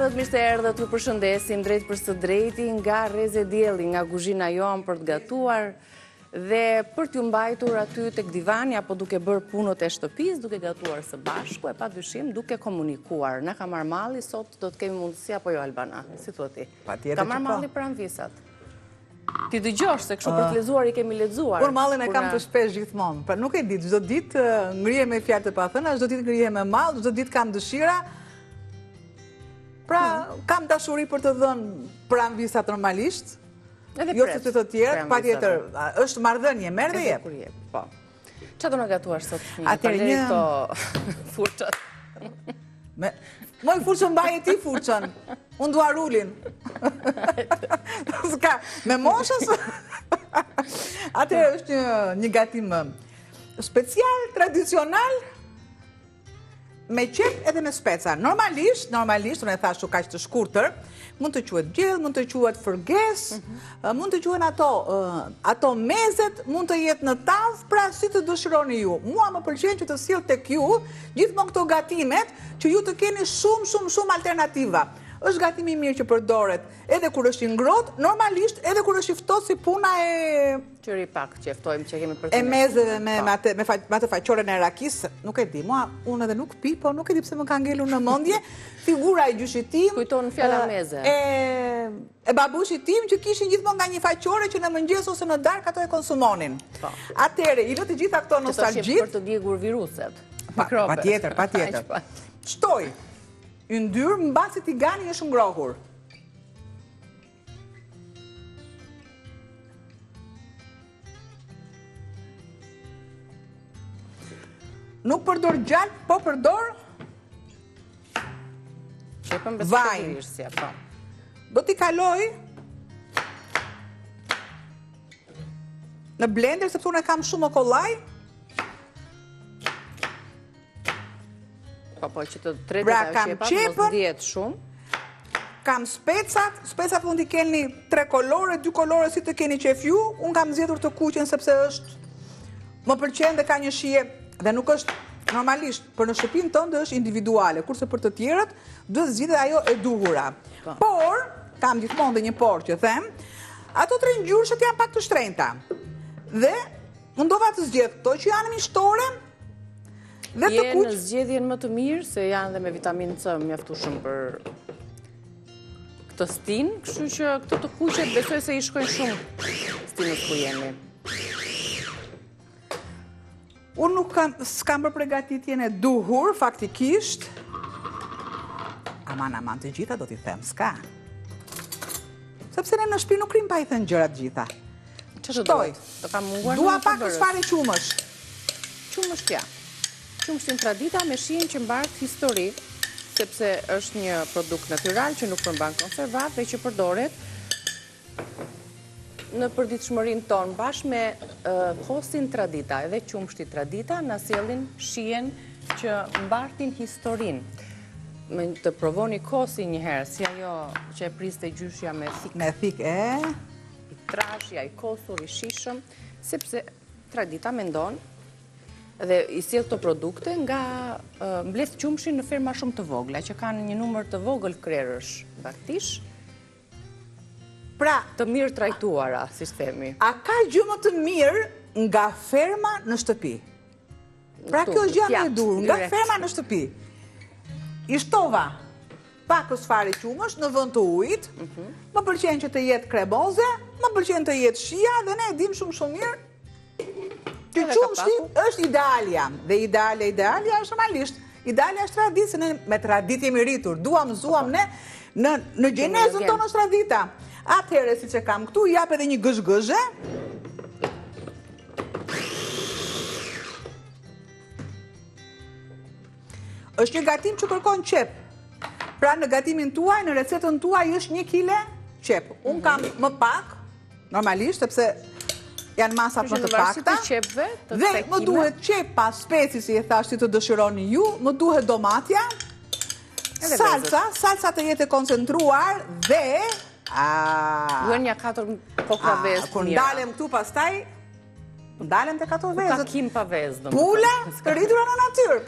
ardhët, mirë se erdhët, ju përshëndesim drejt për së drejti nga Reze Dielli, nga kuzhina jonë për të gatuar dhe për t'ju mbajtur aty tek divani apo duke bërë punët e shtëpisë, duke gatuar së bashku e padyshim duke komunikuar. Na ka marrë malli sot, do të kemi mundësi apo jo Albana? Si thua ti? Patjetër. Ka marrë malli pranë visat. Ti dëgjosh se kështu për të lexuar i kemi lexuar. Unë mallin e kam të shpesh gjithmonë. Pra nuk e di, çdo ditë ngrihem me fjalë të pathëna, çdo ditë ngrihem me mall, çdo ditë kam dëshira. Pra kam dashuri për të dhënë pranë visat normalisht. Jo si të tjerë, patjetër, është marrëdhënie, merr dhe jep. Po. Çfarë do na gatuar sot? Atëherë një këto furçat. Moj furçën mbaje ti furçën. Unë dua rulin. Ska, me moshës. Atëherë është një gatim special, tradicional, me qep edhe me speca. Normalisht, unë e thashu kaq të shkurtër, mund të quhet gjellë, mund të quhet fërges, mund të quhen ato mezet, mund të jetë në tavë, pra si të dëshironi ju. Mua më pëlqen që të sjell tek ju gjithmonë këto gatimet që ju të keni shumë alternativa. Është gatimi i mirë që përdoret edhe kur është i ngrohtë, normalisht edhe kur është i ftohtë si puna e qëri pak që ftojmë që kemi për të e mezeve me atë faqoren e rakisë, nuk e di, mua unë edhe nuk pi, po nuk e di pse më ka ngelur në mendje figura e gjyshit tim. Kujton fjala meze. E babushit tim që kishin gjithmonë nga një faqore që në mëngjes ose në darkë ato e konsumonin. Atëherë, i lë të gjitha këto nostalgjit për të djegur viruset. Patjetër. Shtoj yndyrë mbasi tigani është ngrohur. Nuk përdor gjallë, po përdor vajin. Do t'i kaloj në blender, sepse unë e kam shumë o kollaj. Po që të tretë ajo shepat, mos dihet shumë. Kam specat mund t'i keni 3 kolore, 2 kolore si të keni qef ju. Unë kam zgjedhur të kuqen sepse më pëlqen dhe ka një shije dhe nuk është normalisht për në shtëpinë tënde është individuale, kurse për të tjerët duhet zgjidhet ajo e duhura. Por kam gjithmonë dhe një por që them, ato 3 ngjyrshat janë pak të shtrenjta. Dhe mundova të zgjedh këto që janë mishtore. Je në zgjedhjen më të mirë, se janë dhe me vitaminë C mjaftueshëm për këtë stin, kështu që këto të kuqet besoj se i shkojnë shumë stinës ku jemi. Unë nuk s'kam për përgatitjen e duhur, faktikisht. Aman, të gjitha do t'i them, s'ka. Sepse ne në shtëpi nuk rim pa i thënë gjërat gjitha. Shtoj, dua pak të sfare qumësh. Qumësh tja. Qumështin tradita me shijen që mbartë histori, sepse është një produkt natyral që nuk përmban konservat dhe që përdoret në përditshmërinë tonë bashkë me kosin tradita. Edhe qumështi tradita na sjellin shijen që mbartin historinë. Me të provoni kosi një herë, si ajo që e priste gjyshja me thik. Me thik, I trashja, i kosur, i shishëm, sepse tradita mendon dhe i sjell këto produkte nga mbledh qumshin në ferma shumë të vogla, që kanë një numër të vogël krerësh baktish, pra të mirë trajtuara, si themi. A ka gjë më të mirë nga ferma në shtëpi? Pra kjo është gjë e dur, nga ferma në shtëpi. I shtova pakës fare qumësh në vend të ujit, më pëlqen që të jetë kremoze, më pëlqen të jetë shija dhe ne e dim shumë mirë që qumështi është idealja, dhe idealja është normalisht. Idealja është traditë, se ne me traditë jemi rritur, zuam ne, në gjenezën tonë është tradita. Atëherë, si që kam këtu, jap edhe një gëzhgëzhe. Është një gatim që kërkon qep. Pra në gatimin tuaj, në recetën tuaj është 1 kile qep. Unë kam më pak, normalisht, sepse janë masat më të pakta, dhe më duhet qepa, speci, si e thash, si të dëshironi ju, më duhet domatja, salsa të jetë koncentruar dhe... Duhen një 4 kokra vezë. Kur ndalem këtu pastaj, ndalem të 4 vezët. Takim pa vezë. Pula të rritura në natyrë,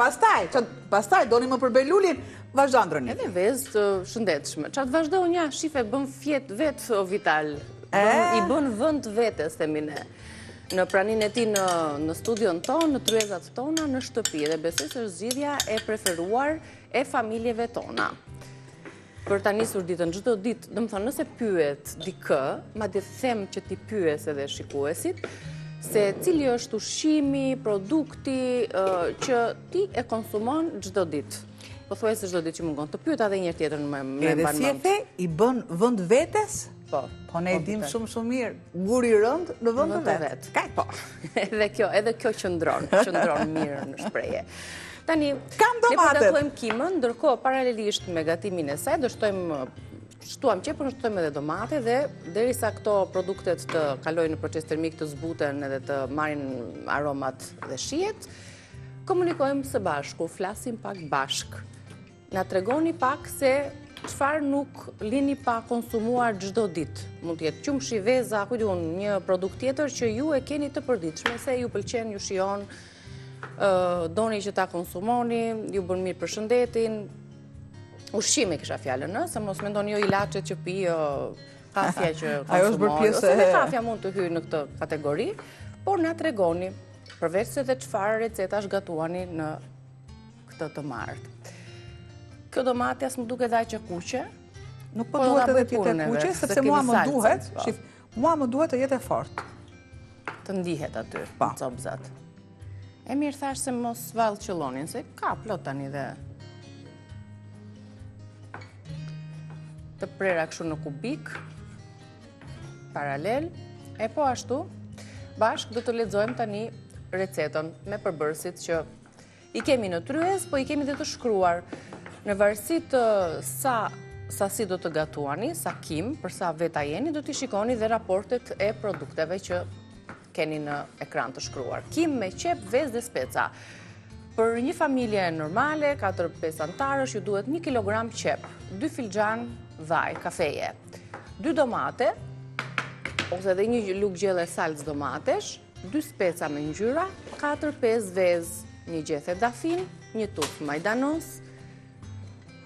pastaj doni më përbej lulin, Vazhdo, Androni. Edhe vezë të shëndetshme. Qatë vazhdo një, shife bën fjet vetë o Vital. I bën vënd vetës, themi ne. Në pranin e ti në studion tonë, në tryezat tona, në shtëpi. Dhe besoj se është zgjidhja e preferuar e familjeve tona. Për ta nisur ditën çdo ditë, do të thonë nëse pyet dikë, madje them që ti pyes edhe shikuesit, se cili është ushqimi, produkti që ti e konsumon çdo ditë. Po thuaj se çdo ditë që mungon të pyet edhe një herë tjetër me edhe si e the, i bën vend vetes? Po. Po ne e dim shumë mirë. Guri rënd në vend të vet. Kaj po. Edhe kjo qëndron mirë në shprehje. Tani, kam domatet. Ne gatuajmë kimën, ndërkohë paralelisht me gatimin e saj, shtuam qepën, shtojmë edhe domate dhe derisa këto produktet të kalojnë në proces termik, të zbuten edhe të marrin aromat dhe shijet, komunikojmë së bashku, flasim pak bashk. Na tregoni pak se çfarë nuk lini pa konsumuar çdo ditë. Mund të jetë qumshi, veza, një produkt tjetër që ju e keni të përditshme, se ju pëlqen, ju shijon, doni që ta konsumoni, ju bën mirë për shëndetin. Ushqime kisha fjalën, se mos mendoni jo ilaçet që pi, kafja që konsumoni, ose dhe kafja mund të hyjë në këtë kategori, por na tregoni, përveç se dhe çfarë recetash gatuani në këtë të martë. Kjo domate as më duket aq e kuqe. Nuk po duhet edhe të jetë kuqe, sepse mua më duhet të jetë e fortë. Të ndihet aty, në copëzat. E mirë thash se mos vallë qëllonin, se ka plot tani dhe të prera kështu në kubik, paralel, e po ashtu, bashk do të lexojmë tani recetën me përbërësit që i kemi në tryez, po i kemi dhe të shkruar. Në varësi të sasi do të gatuani, sa kim, për sa veta jeni, do t'i shikoni dhe raportet e produkteve që keni në ekran të shkruar. Kim me qep, vezë dhe speca. Për një familje normale, 4-5 antarësh, ju duhet 1 kilogram qep, 2 filxhan vaj, kafeje, 2 domate, ose edhe një lugë gjelle salcë domatesh, 2 speca me ngjyra, 4-5 vezë, një gjethe dafin, një tufë majdanos,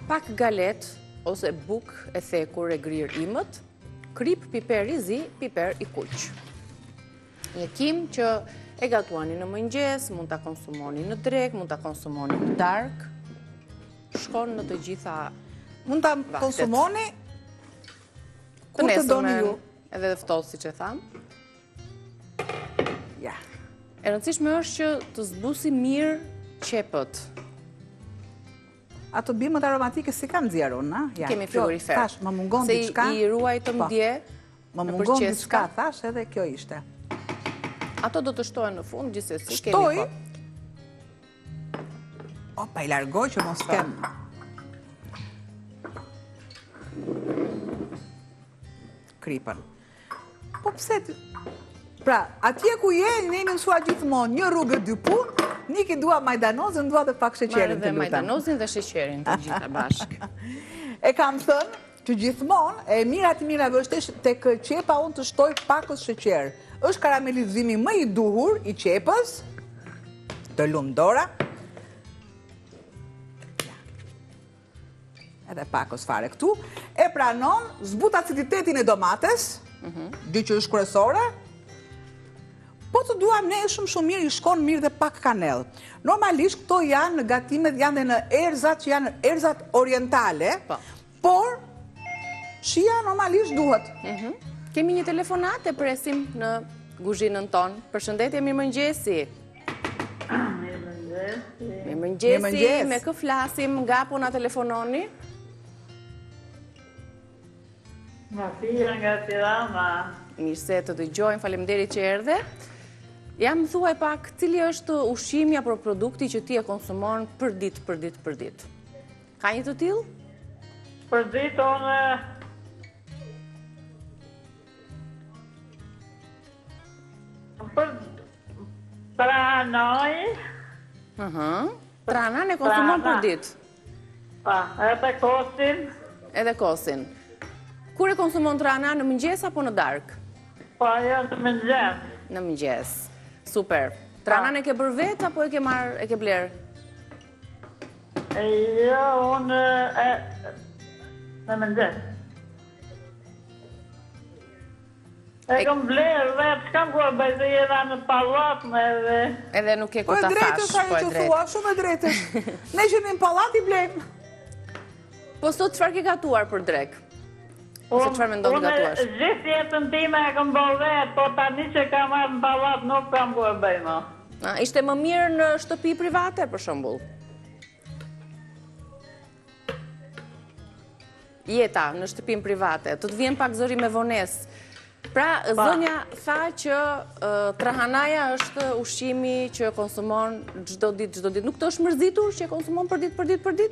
pak galet ose buk e thekur e grir imët, krip piper i zi, piper i kuq. Një kim që e gatuani në mëngjes, mund ta konsumoni në drekë, mund ta konsumoni në darkë, shkon në të gjitha vaktet. Mund ta konsumoni kur të doni ju. Edhe dhe ftohtë, siç e tham. Ja. E rëndësishme është që të zbusi mirë qepët. Ato bimët aromatike si kam nxjerrë unë, na? Kemi frigorifer. Tash, më mungon diçka. Se i ruajtëm dje. Më mungon diçka, tash edhe kjo ishte. Ato do të shtohen në fund, gjithsesi. Shtoj? Opa, i largoj që mos kem. Kripën. Po pse ti? Pra, atje ku je, ne jemi mësuar gjithmonë një rrugë 2 punë, Niki dua majdanozën, dua dhe pak sheqerin të lutem. Marrë dhe majdanozën dhe sheqerin të gjitha bashkë. E kam thënë që gjithmonë, e mirat vështesh tek qepa unë të shtoj pakës sheqer. Është karamelizimi më i duhur i qepës, të lumë dora. Edhe pakës fare këtu. E pranon, zbut aciditetin e domates, dy që është kryesore. Po të duam ne shumë mirë, i shkon mirë dhe pak kanel. Normalisht këto janë në gatimet, janë dhe në erzat që janë erzat orientale, por shia normalisht duhet. Kemi një telefonat e presim në kuzhinën tonë. Përshëndetje, mirëmëngjesi. Mirëmëngjesi, me kë flasim, nga po na telefononi? Nga Fira, nga Tirana. Mirë se të dëgjojmë, faleminderit që erdhe. Jam thuaj pak, cili është ushqimi apo produkti që ti e konsumon për ditë? Ka një të tillë? Për ditë unë për tranoj. Tranan e konsumon për ditë? Pa, edhe kosin. Edhe kosin. Kur e konsumon trana, në mëngjes apo në darkë? Pa, jo, në mëngjes. Në mëngjes. Super. Tranan e ke bërë vetë apo e ke blerë? Jo, unë në mëngjes. E kam vlerë dhe s'kam kur bëj se jena në pallat me dhe... Edhe nuk e ku ta thash, po e drejtë. Shumë e drejtës. Ne që në pallat i blejmë. Po sot çfarë ke gatuar për drek? Ose çfarë mendon të gatuash? Unë gjithë jetën time e kam bërë vetë, po tani që kam marrë në pallat nuk kam ku e bëj më. Ishte më mirë në shtëpi private, për shembull? Jeta në shtëpin private, të vjen pak zëri me vonesë. Pra, zonja tha që trahanaja është ushqimi që konsumon çdo ditë. Nuk të është mërzitur që konsumon për ditë?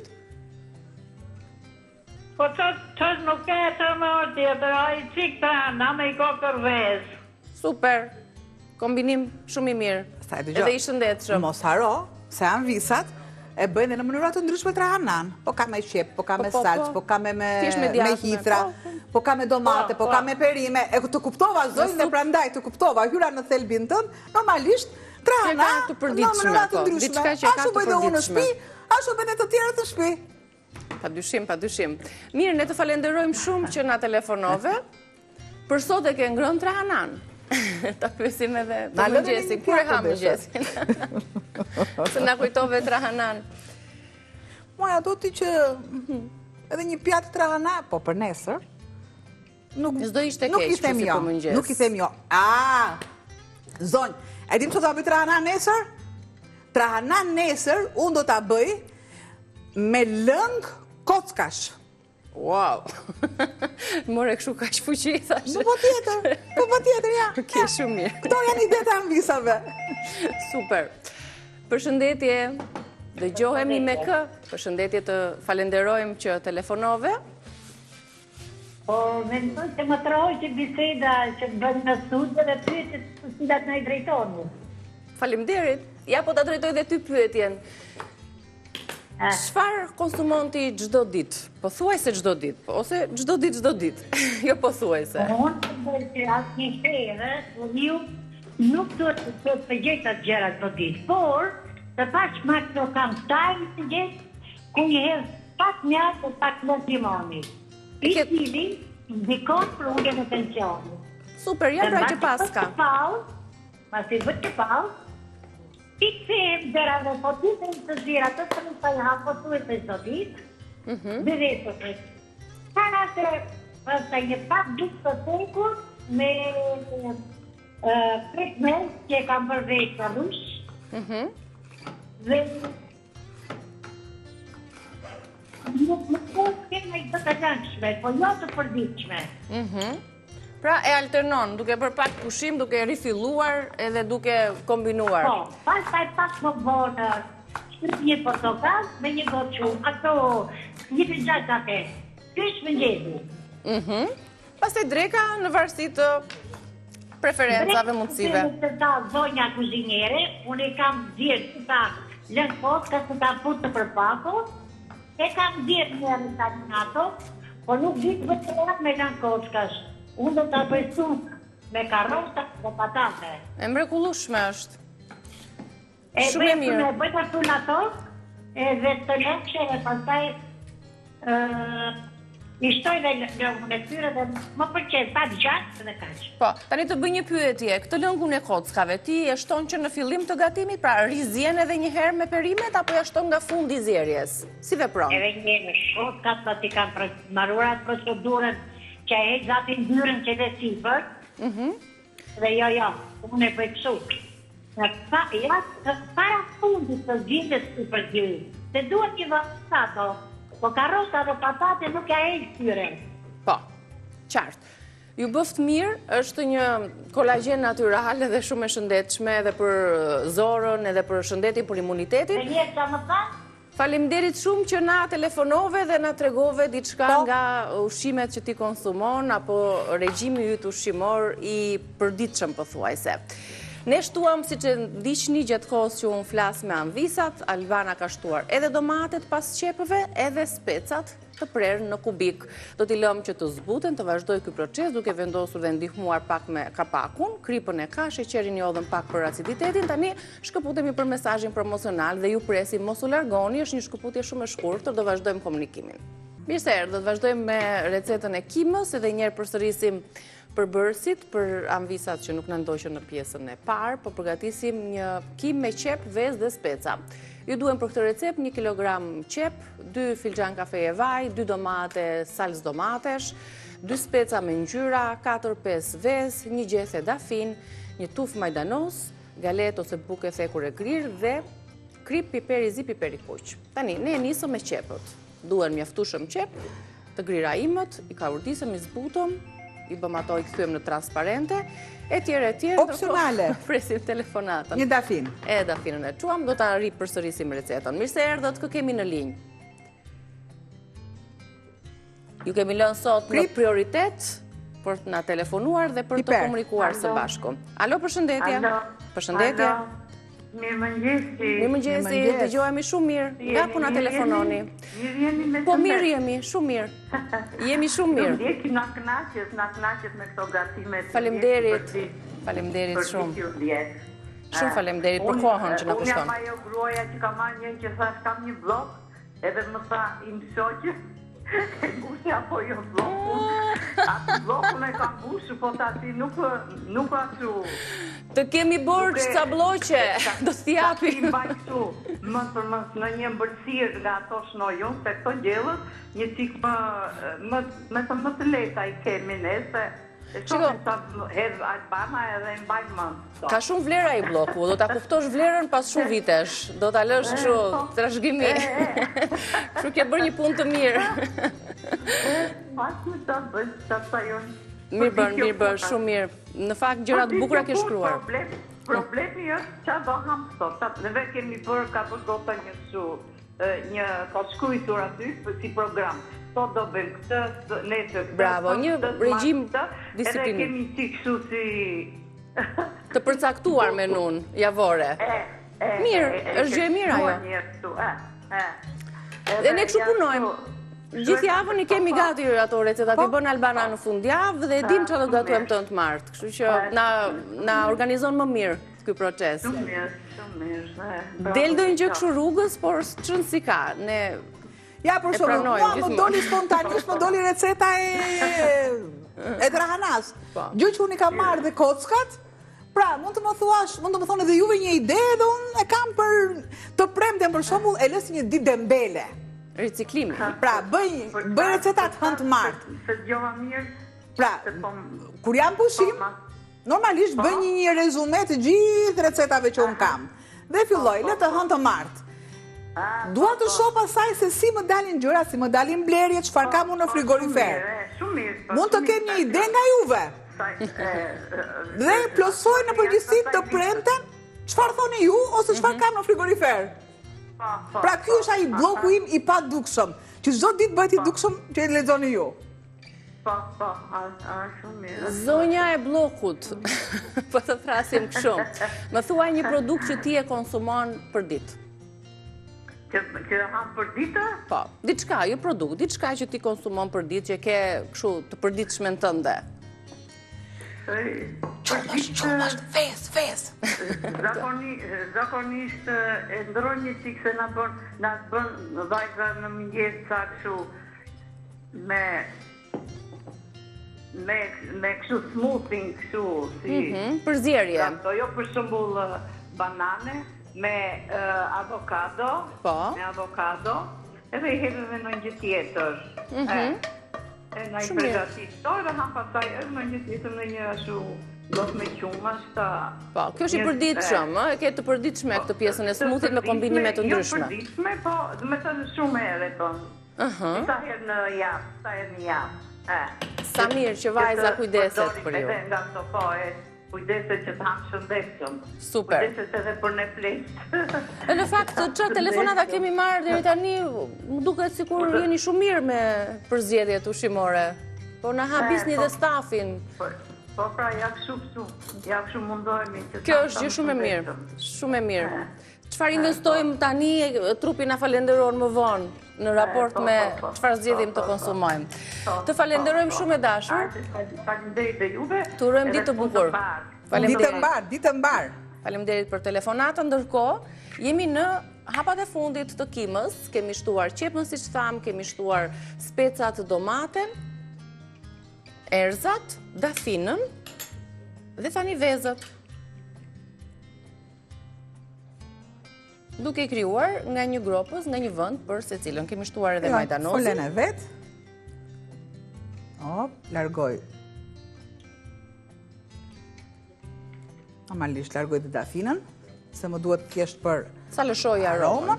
Po që nuk e të më tjetër, a i qik trahana me i kokër vezë. Super, kombinim shumë i mirë. Edhe i shëndetshëm. Mos haro, se janë visat, e bëjnë në mënyra të ndryshme trahanan. Po ka me qep, po ka me salç, po ka me hithra, po ka me domate, po ka me perime. E të kuptova zonjë dhe prandaj të kuptova hyra në thelbin tënd, normalisht trahana në mënyra të ndryshme. Ashtu bëjnë dhe unë në shtëpi, ashtu bëjnë të tjerët në shtëpi. Pa dyshim. Mirë, ne të falenderojmë shumë që na telefonove. Për sot e ke ngrënë trahanan. Ta pyesim edhe të mëngjesin. Kur e ha mëngjesin? Se na kujtove trahanan. Moja, do ti që edhe një pjatë trahana, po për nesër, nuk i them jo. Nuk i them jo. Zonjë, e dim që do bëj trahana nesër? Trahana nesër, unë do ta bëj me lëng kockash. Wow! More kështu kaq fuqi, thashë. Po tjetër, ja. Ke shumë mirë. Këto janë ideta në visave. Super. Përshëndetje, dëgjohemi me kë. Përshëndetje, të falenderojmë që telefonove. Po, mendoj që më troj që biseda që bënë në studë dhe pyetjet të cilat na i drejtoni. Faleminderit. Ja, po ta drejtoj dhe ty pyetjen. Çfarë konsumon ti çdo ditë? Po thuaj se çdo ditë, ose çdo ditë. Jo po thuaj se. Unë të bëjë që asë një herë, ju nuk do të përgjejt atë gjera çdo ditë, por të pash ma këto kam tajnë të gjithë, ku një herë pak mjatë dhe pak më limoni. I cili ndikon për ulljen e tensionit. Super, ja pra që paska. Mas i vëtë të pauzë, ti këthejmë dhera dhe po ti të të zira të të në të jaha po të e të zotit, dhe dhe të të. Ta nëse është një pak dukë të tekur me prekmen që e kam përvejt të rush, dhe nuk të keme i të të lëngshme, po jo të përdiqme. Pra e alternon, duke bërë pak pushim, duke rifilluar edhe duke kombinuar. Po, pastaj pak më bonë, një portokall me një gotë shumë, ato një finxal kafe. Ky është mëngjesi. Pastaj dreka në varësi të preferencave, mundësive. Dreka të ta zonja kuzhinjere, unë i kam dhirë të ta lënë koska të ta putë të përpako, e kam dhirë një rëtaminato, po nuk ditë vëtërat me lënë koskash. Unë do të apëjstu me karota dhe patate. E mrekullueshme është. Shumë e mirë. E bëjtë ashtu në ato, dhe të lëkshe e pastaj i shtoj dhe lëngun e tyre dhe më përqet, pa gjatë dhe kaqë. Po, tani të bëj një pyetje, këtë lëngun e kockave, ti e shton që në fillim të gatimit, pra rizjen edhe një herë me perimet, apo ja shton nga fundi zjerjes? Si vepron? Edhe një në shotkat, pa ti kam marurat procedurën që e zatin dyrën që dhe sipër, dhe jo, unë e bëjkësu. Para fundit të gjithës të përgjyri, se duhet një vëllës ato, po karota dhe patate nuk e tyren. Po, qartë. Ju bëft mirë, është një kolagen natyral edhe shumë e shëndetshme edhe për zorën, edhe për shëndetin, për imunitetin. Dhe njërë që më thanë? Faleminderit shumë që na telefonove dhe na tregove diçka nga ushqimet që ti konsumon apo regjimi yt ushqimor i përditshëm pothuajse. Ne shtuam, siç e ndiqni gjatë kohës që unë flas me anvisat, Albana ka shtuar edhe domatet pas qepëve, edhe specat të prerë në kubik. Do t'i lëmë që të zbuten, të vazhdoj ky proces duke vendosur dhe ndihmuar pak me kapakun, kripën e ka, sheqerin jodhën pak për aciditetin. Tani shkëputemi për mesazhin promocional dhe ju presim mos u largoni, është një shkëputje shumë e shkurtër, do vazhdojmë komunikimin. Mirë se erdhët, vazhdojmë me recetën e kimës, edhe njerë përsërisim përbërësit për anvisat që nuk në ndoqën në pjesën e parë, po përgatisim një kim me qep, vezë dhe speca. Ju duhem për këtë recept 1 kilogram qep, 2 filxhan kafeje vaj, 2 domate salcë domatesh, 2 speca me ngjyra, 4-5 vezë, 1 gjethe dafin, 1 tuf majdanos, galet ose buke thekur e grirë dhe krip piperi zi piperi kuq. Tani, ne nisëm me qepët. Duhen mjaftueshëm qep, të grira imët, i kaurdisëm, i zbutëm, i bëm ato, i kthyem në transparente, etjere. Opsionale. Presim telefonatën. Një dafin. E dafinën e quam, do ta ripërsërisim recetën. Mirë se erdhët, kë kemi në linjë. Ju kemi lënë sot në prioritet për të na telefonuar dhe për të komunikuar së bashku. Alo, përshëndetje. Përshëndetje. Mirëmëngjesi. Mirëmëngjesi, dëgjohemi shumë mirë. Nga ku na telefononi? Po mirë jemi, shumë mirë. Jemi shumë mirë. Ndjeki na kënaqet me këto gatimet. Faleminderit. Faleminderit shumë. Shumë faleminderit për kohën që na kushton. Unë jam ajo gruaja që ka marrë një që thash kam një blog, edhe më tha i shoqë, e bushja apo jo blogun. Atë blogun e kam bushë, po të ati nuk atu. Të kemi bërë ca bloqe, do t'i japi. Ka mbaj këtu, në një mbërësirë nga ato shnojun, se këto gjellët, një cikë më të leta i kemi ne, se shohim sa hedhë Albana edhe i mbaj më. Ka shumë vlera i bloku, do t'a kuptosh vlerën pas shumë vitesh, do t'a lësh kështu trashëgimi. Kështu ke bërë një punë të mirë. Pas më të bëjë, të sajon. Mirë bërë, shumë mirë. Në fakt, gjërat bukura ke shkruar. Problemi është që do ham sot. Neve kemi bërë, ka bërë gota një ka shkruar aty si program. Sot do bëjmë këtë, nesër këtë. Bravo, një regjim disiplini. Edhe kemi si kështu si... Të përcaktuar menun, javore. Mirë, është gjë e mirë ajo. Dhe ne kështu punojmë. Gjithë javën i kemi gati ato recetat, i bën Albana në fundjavë dhe dim që do gatujem të në martë. Kështu që na organizon më mirë ky proces. Shumë mirë. Del do një gjë kështu rrugës, por ç'n si ka. Ne ja, për shumë, mua më doli spontanisht, më doli receta e Drahanas. Gjë që unë i kam marrë dhe kockat, pra, mund të më thuash, mund të më thonë edhe juve një ide dhe unë e kam për të premten për shembull e lës një ditë dembele. Riciklimi. Pra, bëj recetat hënë të martë. Se gjova mirë. Pra, kur jam pushim, normalisht bëj një rezume të gjithë recetave që unë kam. Dhe filloj, le të hënë të martë. Dua të shoh pasaj se si më dalin gjëra, si më dalin blerje, çfarë kam unë në frigorifer. Mund të kem një ide nga juve. Dhe plotësoj në përgjithësi të premten çfarë thoni ju ose çfarë kam në frigorifer. Pra ky është ai bloku im i padukshëm, që çdo ditë bëhet i dukshëm që e lexoni ju. Shumë mirë. Zonja e bllokut. Po të thrasim kështu. Më thuaj një produkt që ti e konsumon për ditë. Që ham për ditë? Po, diçka, jo produkt, diçka që ti konsumon për ditë, që ke kështu të përditshmen tënde. Qumësht, fes. Zakonisht e ndron një qikë se na bën vajza në mëngjes sa kështu me kështu smoothing kështu si përzierje. Jo për shembull banane me avokado, edhe i hedhë në një tjetër. E na i përgatitur dhe ham pasaj edhe në një tjetër në një ashtu blok me quma shta... Po, kjo është i përditshëm, e ke të përditshme këtë pjesën e smoothit me kombinime të ndryshme. Jo përditshme, po, dhe me të në shumë ere tonë. Sa herë në javë. Sa mirë që vajza kujdeset për ju. Edhe nga të po, kujdeset që të hamë shëndetshëm. Super. Kujdeset edhe për ne fleshtë. E në fakt, që telefonata kemi marrë deri tani, më duket sikur jeni shumë mirë me përzgjedhjet ushqimore. Po na habisni dhe stafin. Po pra, ja kështu mundohemi. Kjo është gjë shumë e mirë. Shumë e mirë. çfarë investojmë tani, trupi na falenderon më vonë në raport me çfarë zgjedhim të konsumojmë. Të falenderojmë shumë e dashur. Faleminderit dhe juve. Të urojmë ditë të bukur. Ditë mbar. Faleminderit për telefonatën. Ndërkohë, jemi në hapat e fundit të kimës. Kemi shtuar qepën, siç tham, kemi shtuar specat, domaten, erzat, dafinën dhe tani vezët. Duke i krijuar nga një gropës, nga një vend për secilën. Kemi shtuar edhe majdanozin. Folen e vet. Largoj. Normalisht largoj dhe dafinën, se më duhet thjesht për sa lëshoj aromën.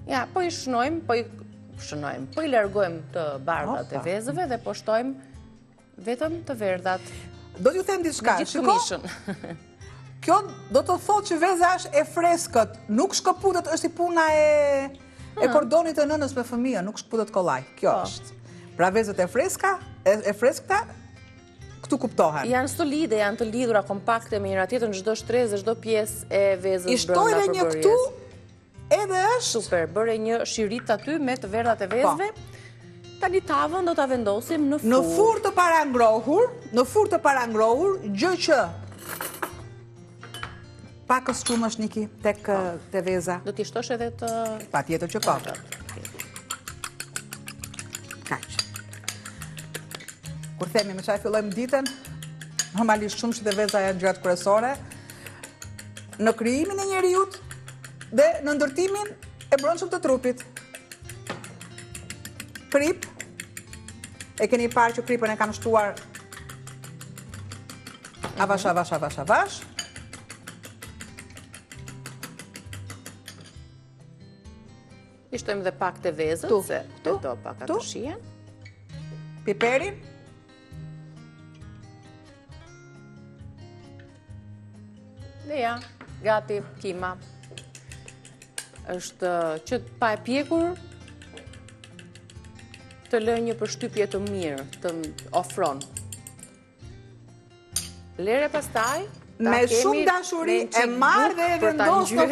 Ja, po i shnojmë, po i largojmë të bardhat e vezëve dhe po shtojmë vetëm të verdhat. Do t'ju them diçka, shiko. Kjo do të thotë që veza është e freskët, nuk shkëputet, është i puna e kordonit të nënës me fëmijën, nuk shkëputet kollaj. Kjo është. Pra vezët e freskëta, këtu kuptohen. Janë solide, janë të lidhura kompakte me njëra tjetrën, çdo shtresë, çdo pjesë e vezës brenda përbërjes. I shtojnë një këtu, edhe është. Super, bëre një shirit aty me të verdhat e vezëve. Tani tavën do ta vendosim në furrë. Në furrë të parangrohur, gjë që pakës çumësh Niki tek te veza. Do t'i shtosh edhe të patjetër që po. Kaq. Kur themi me çfarë fillojmë ditën, normalisht shumë që të veza janë gjërat kryesore në krijimin e njerëzit dhe në ndërtimin e brendshëm të trupit. Krip, e keni parë që kripën e kam shtuar avash. I shtojmë dhe pak të vezët, se të do pak atë shien. Piperin. Dhe ja, gati kima. Është që pa e pjekur, të lë një përshtypje të mirë, të ofron. Lere pastaj, me shumë dashuri e marrë dhe e vendos në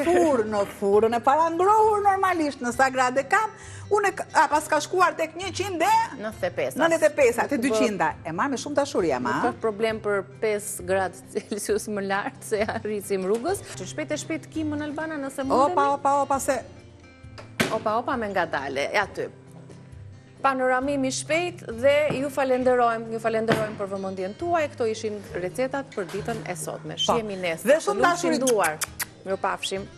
furrën e parangrohur normalisht në sa gradë kam, unë pas ka shkuar tek 100 dhe 95, te 200, e marrë me shumë dashuri e marrë. Nuk ka problem për 5 gradë Celsius më lartë se arrisim rrugës. Që shpejt e shpejt kimën Albana nëse mundemi? Opa, se... Opa me ngadale, e aty. Panoramimi shpejt dhe ju falenderojmë për vëmendjen tuaj. Këto ishin recetat për ditën e sotme. Shihemi nesër. Dhe shumë dashuri. Mirupafshim.